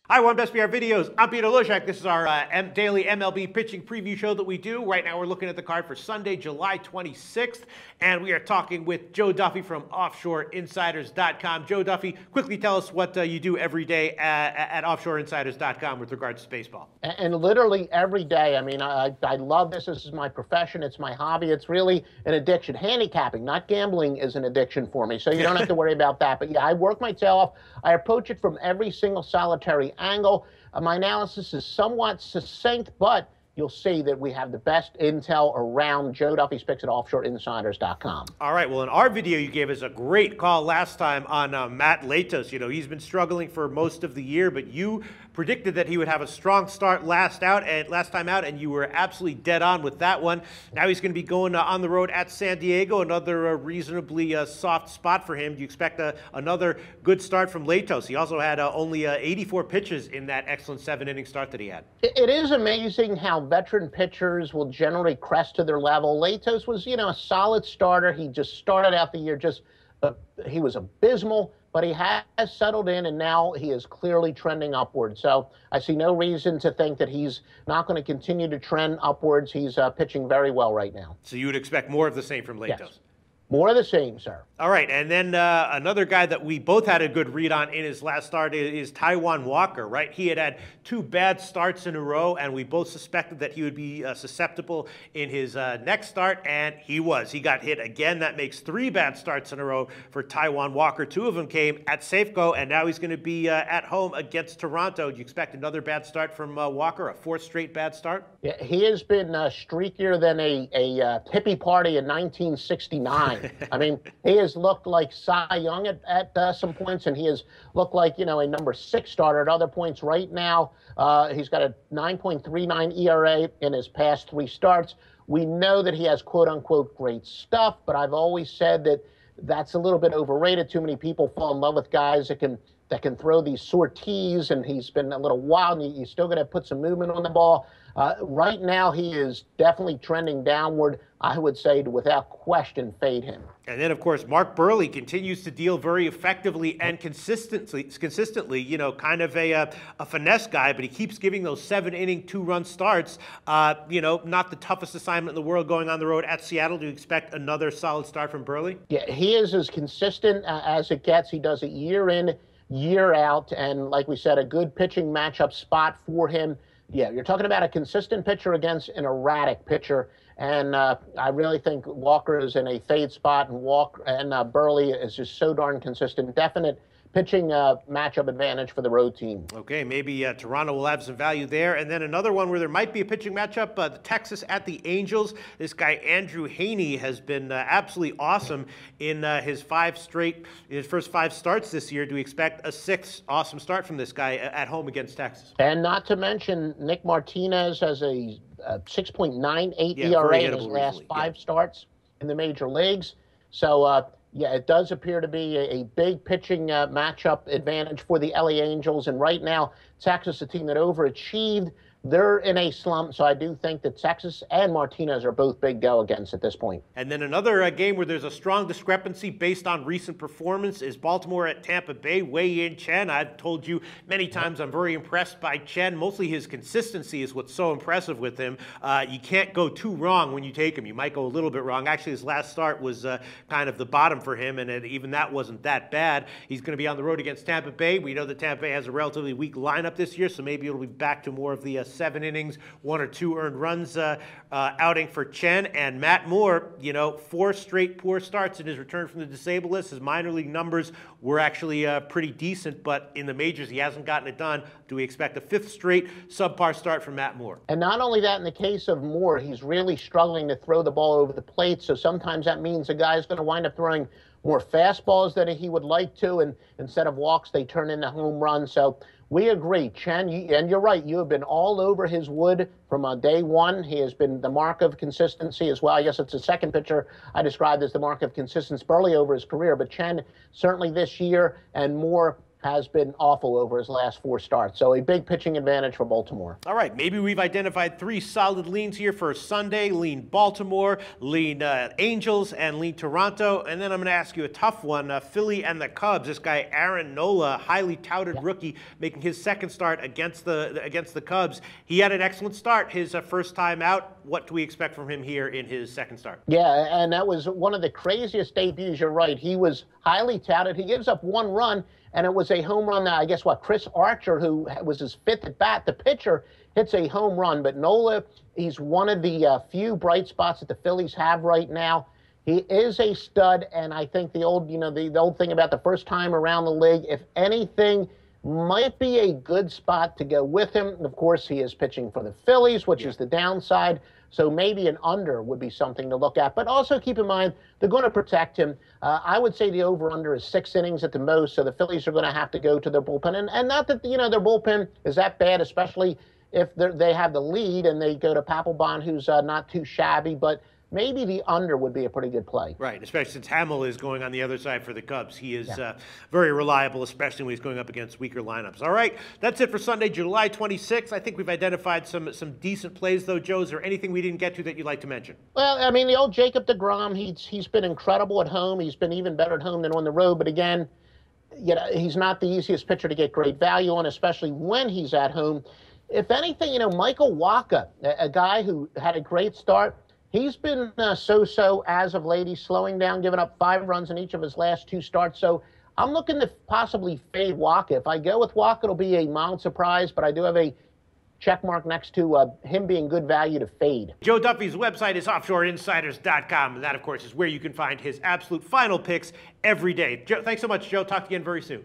Hi, One Best PR Videos. I'm Peter Loshak. This is our daily MLB pitching preview show that we do. Right now, we're looking at the card for Sunday, July 26th, and we are talking with Joe Duffy from OffshoreInsiders.com. Joe Duffy, quickly tell us what you do every day at OffshoreInsiders.com with regards to baseball. And literally every day. I mean, I love this. This is my profession. It's my hobby. It's really an addiction. Handicapping, not gambling, is an addiction for me, so you don't have to worry about that. But yeah, I work my tail off. I approach it from every single solitary angle. My analysis is somewhat succinct, but you'll see that we have the best intel around Joe Duffy's picks at OffshoreInsiders.com. All right. Well, in our video, you gave us a great call last time on Matt Latos. You know, he's been struggling for most of the year, but you predicted that he would have a strong start last time out, and you were absolutely dead on with that one. Now he's going to be going on the road at San Diego, another reasonably soft spot for him. Do you expect another good start from Latos? He also had only 84 pitches in that excellent 7-inning start that he had. It is amazing how veteran pitchers will generally crest to their level. Latos was, a solid starter. He just started out the year he was abysmal, but he has settled in, and now he is clearly trending upward. So I see no reason to think that he's not going to continue to trend upwards. He's pitching very well right now. So you would expect more of the same from Latos? Yes. More of the same, sir. All right, and then another guy that we both had a good read on in his last start is Taijuan Walker, right? He had two bad starts in a row, and we both suspected that he would be susceptible in his next start, and he was. He got hit again. That makes 3 bad starts in a row for Taijuan Walker. 2 of them came at Safeco, and now he's going to be at home against Toronto. Do you expect another bad start from Walker, a 4th straight bad start? Yeah, he has been streakier than a hippie party in 1969. I mean, he has looked like Cy Young at some points, and he has looked like, a number 6 starter at other points. Right now, he's got a 9.39 ERA in his past 3 starts. We know that he has quote-unquote great stuff, but I've always said that that's a little bit overrated. Too many people fall in love with guys that can throw these sorties, and he's been a little wild, and you're still going to put some movement on the ball. Right now, he is definitely trending downward. I would say, to without question, fade him. And then, of course, Mark Buehrle continues to deal very effectively and consistently, kind of a finesse guy, but he keeps giving those 7-inning, 2-run starts. Not the toughest assignment in the world going on the road at Seattle. Do you expect another solid start from Buehrle? Yeah, he is as consistent as it gets. He does it year in, year out, and like we said, a good pitching matchup spot for him. Yeah, you're talking about a consistent pitcher against an erratic pitcher, and I really think Walker is in a fade spot, and Buehrle is just so darn consistent. Definite pitching matchup advantage for the road team. Okay, maybe Toronto will have some value there. And then another one where there might be a pitching matchup, the Texas at the Angels. This guy, Andrew Heaney, has been absolutely awesome in his first 5 starts this year. Do we expect a 6th awesome start from this guy at home against Texas? And not to mention, Nick Martinez has a 6.98 ERA in his last 5 starts in the major leagues. So, yeah, it does appear to be a big pitching matchup advantage for the LA Angels. And right now, Texas, a team that overachieved, they're in a slump. So I do think that Texas and Martinez are both big go against at this point. And then another game where there's a strong discrepancy based on recent performance is Baltimore at Tampa Bay. Wei-Yin Chen. I've told you many times I'm very impressed by Chen. Mostly his consistency is what's so impressive with him. You can't go too wrong when you take him. You might go a little bit wrong. Actually, his last start was kind of the bottom for him, and even that wasn't that bad. He's going to be on the road against Tampa Bay. We know that Tampa Bay has a relatively weak lineup this year, so maybe it'll be back to more of the 7 innings, 1 or 2 earned runs outing for Chen. And Matt Moore, 4 straight poor starts in his return from the disabled list. His minor league numbers were actually pretty decent, but in the majors he hasn't gotten it done. Do we expect a 5th straight subpar start from Matt Moore? And not only that, in the case of Moore, he's really struggling to throw the ball over the plate, so sometimes that means a guy's going to wind up throwing more fastballs than he would like to, and instead of walks, they turn into home runs. So we agree, Chen, and you're right, you have been all over his wood from day one. He has been the mark of consistency as well. I guess it's the second pitcher I described as the mark of consistency, Buehrle over his career, but Chen certainly this year, and Moore has been awful over his last 4 starts. So a big pitching advantage for Baltimore. All right, maybe we've identified 3 solid leans here for Sunday. Lean Baltimore, lean Angels, and lean Toronto. And then I'm going to ask you a tough one, Philly and the Cubs. This guy Aaron Nola, highly touted rookie, making his second start against the Cubs. He had an excellent start his first time out. What do we expect from him here in his second start? Yeah, and that was one of the craziest debuts. You're right. He was highly touted. He gives up 1 run, and it was a home run. I guess Chris Archer, who was his 5th at bat, the pitcher, hits a home run. But Nola, he's one of the few bright spots that the Phillies have right now. He is a stud, and I think the old thing about the first time around the league, if anything, might be a good spot to go with him. Of course, he is pitching for the Phillies, which is the downside. So maybe an under would be something to look at. But also keep in mind, they're going to protect him. I would say the over-under is 6 innings at the most, so the Phillies are going to have to go to their bullpen. And not that, their bullpen is that bad, especially if they have the lead and they go to Papelbon, who's not too shabby. But maybe the under would be a pretty good play. Right, especially since Hamill is going on the other side for the Cubs. He is very reliable, especially when he's going up against weaker lineups. All right, that's it for Sunday, July 26th. I think we've identified some decent plays, though. Joe, is there anything we didn't get to that you'd like to mention? Well, I mean, the old Jacob deGrom, he's been incredible at home. He's been even better at home than on the road. But again, he's not the easiest pitcher to get great value on, especially when he's at home. If anything, Michael Wacha, a guy who had a great start, he's been so-so as of late. He's slowing down, giving up 5 runs in each of his last 2 starts. So I'm looking to possibly fade Wacha. If I go with Wacha, it'll be a mild surprise, but I do have a check mark next to him being good value to fade. Joe Duffy's website is offshoreinsiders.com, and that, of course, is where you can find his absolute final picks every day. Joe, thanks so much, Joe. Talk to you again very soon.